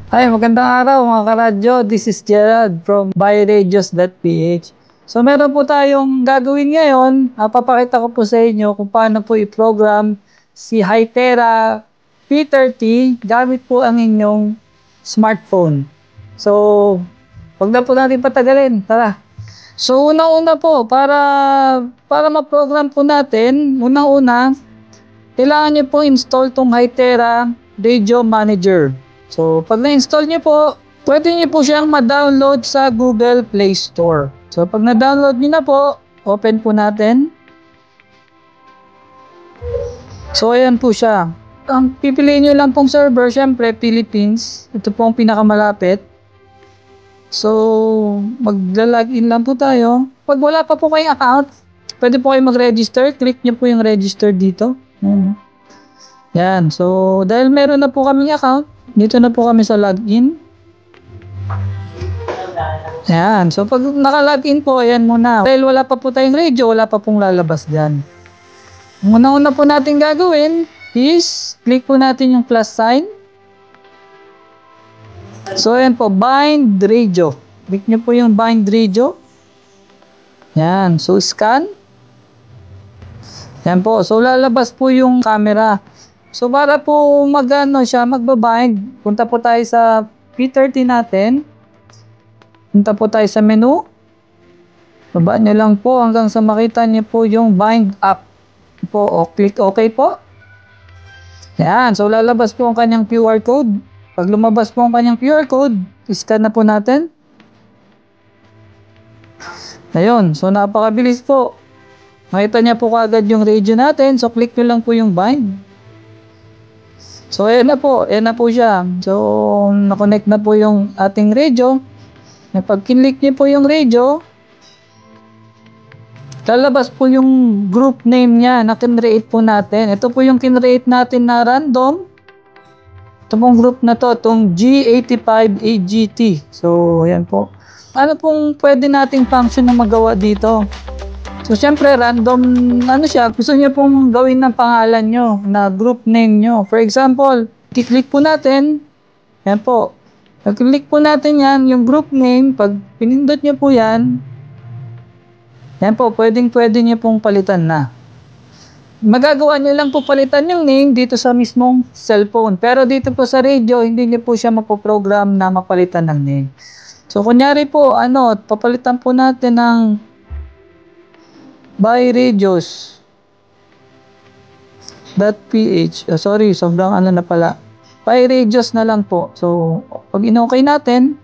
Hi, magandang araw mga karadyo. This is Gerald from byradios.ph. So meron po tayong gagawin ngayon. Papakita ko po sa inyo kung paano po i-program si Hytera P30 gamit po ang inyong smartphone. So, wag na po natin patagalin. Tara. So, unang-una po, para ma-program po natin, unang-una, kailangan nyo po install tong Hytera Radio Manager. So, pag na-install nyo po, pwede nyo po siyang ma-download sa Google Play Store. So, pag na-download nyo na po, open po natin. So, ayan po siya. Ang pipiliin nyo lang pong server, syempre, Philippines. Ito po ang pinakamalapit. So, magla-login lang po tayo. Pag wala pa po kayong account, pwede po kayo mag-register. Click nyo po yung register dito. Yan. So, dahil meron na po kaming account, dito na po kami sa login. Yan. So, pag naka-login po, ayan muna. Dahil wala pa po tayong radio, wala pa pong lalabas dyan. Ang una-una po natin gagawin is, click po natin yung plus sign. So, ayan po, bind radio. Click nyo po yung bind radio. Yan. So, scan. Yan po. So, lalabas po yung camera. So, para po magbabind, punta po tayo sa P30 natin. Punta po tayo sa menu. Baba nyo lang po hanggang sa makita nyo po yung bind up. Po, o click OK po. Yan. So, lalabas po ang kanyang QR code. Pag lumabas po ang kanyang QR code, scan na po natin. Ayun. So, napakabilis po. Makita niya po kaagad yung radio natin. So, click nyo lang po yung bind. So, ayan na po. Ayan na po siya. So, na-connect na po yung ating radio. Pag kinlik niyo po yung radio, lalabas po yung group name niya na kinreate po natin. Ito po yung kinreate natin na random. Ito pong group na to, itong G85AGT. So, ayan po. Ano pong pwede nating function na magawa dito? So, syempre, random, siya, gusto niyo pong gawin ng pangalan nyo, na group name nyo. For example, kiklik po natin, yan po. Pag-click po natin yan, yung group name, pag pinindot nyo po yan po, pwede nyo pong palitan na. Magagawa nyo lang po palitan yung name dito sa mismong cellphone. Pero dito po sa radio, hindi nyo po siya mapoprogram na mapalitan ng name. So, kunyari po, papalitan po natin ng byradios.ph. Sorry, sobrang na pala. Byradios na lang po. So, pag in-okay natin,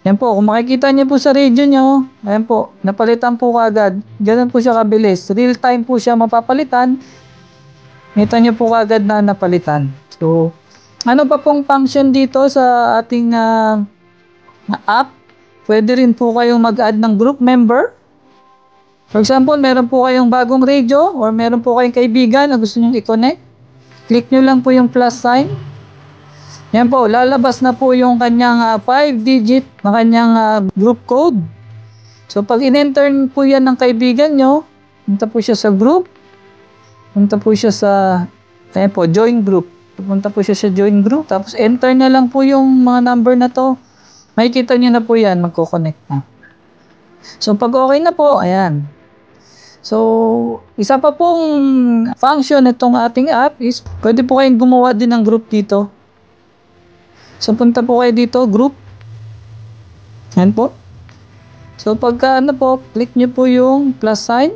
yan po, kung makikita niyo po sa radio nyo, ayan po, napalitan po kagad. Ganun po siya kabilis. Real time po siya mapapalitan. Kita niyo po kagad na napalitan. So, ano pa pong function dito sa ating app? Pwede rin po kayong mag-add ng group member. For example, meron po kayong bagong radio or meron po kayong kaibigan na gusto nyo i-connect. Click nyo lang po yung plus sign. Yan po, lalabas na po yung kanyang 5-digit na kanyang group code. So, pag in-enter po yan ng kaibigan nyo, punta po siya sa group. Punta po siya sa, ayan po, join group. Punta po siya sa join group. Tapos, enter na lang po yung mga number na to. Makikita nyo na po yan, magko-connect na. So, pag okay na po, ayan. So, isa pa pong function itong ating app is pwede po kayong gumawa din ng group dito. So, punta po kayo dito, group. Yan po. So, pagka click nyo po yung plus sign.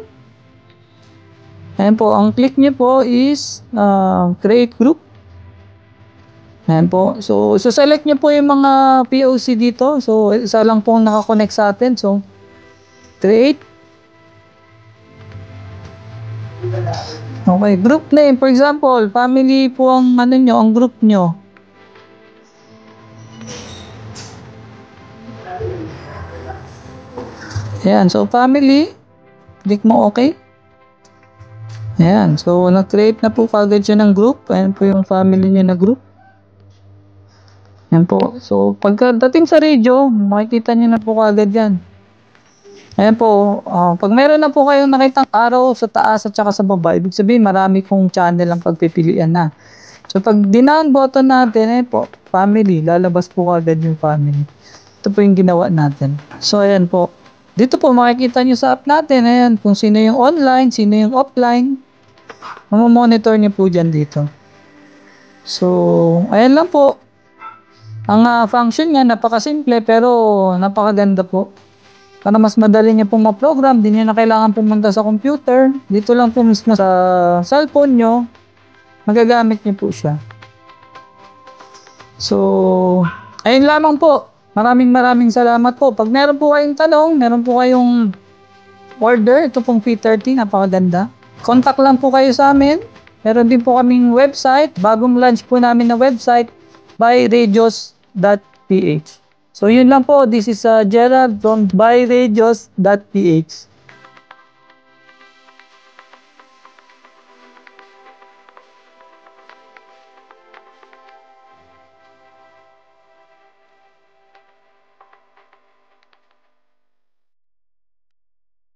Ayan po, ang click nyo po is create group. Ayan po. So, select nyo po yung mga POC dito. So, isa lang po nakakonect sa atin. So, create. Okay, group name. For example, family po ang ang group nyo. Ayan, so family. Click mo okay. Ayan, so nag-create na po kagad siya ng group. Ayan po yung family niya na group. Ayan po. So, pagdating sa radio, makikita niyo na po kagad yan. Ayan po, pag meron na po kayong nakitang arrow sa taas at saka sa baba, ibig sabihin marami pong channel ang pagpipilian na. So pag dinown button natin, po, family. Lalabas po agad yung family. Ito po yung ginawa natin. So, ayan po. Dito po makikita nyo sa app natin, ayan, kung sino yung online, sino yung offline. Mamamonitor nyo po dyan dito. So, ayan lang po. Ang function niya, napakasimple pero napakaganda po. Para mas madali niya pong ma-program, di niya na kailangan pumunta sa computer. Dito lang po mismo sa cellphone nyo, magagamit niyo po siya. So, ayun lamang po. Maraming salamat po. Pag meron po kayong tanong, meron po kayong order, ito pong P30, napakaganda. Contact lang po kayo sa amin. Meron din po kaming website, bagong launch po namin na website, byradios.ph. So yun lang po, this is Gerald from byradios.ph.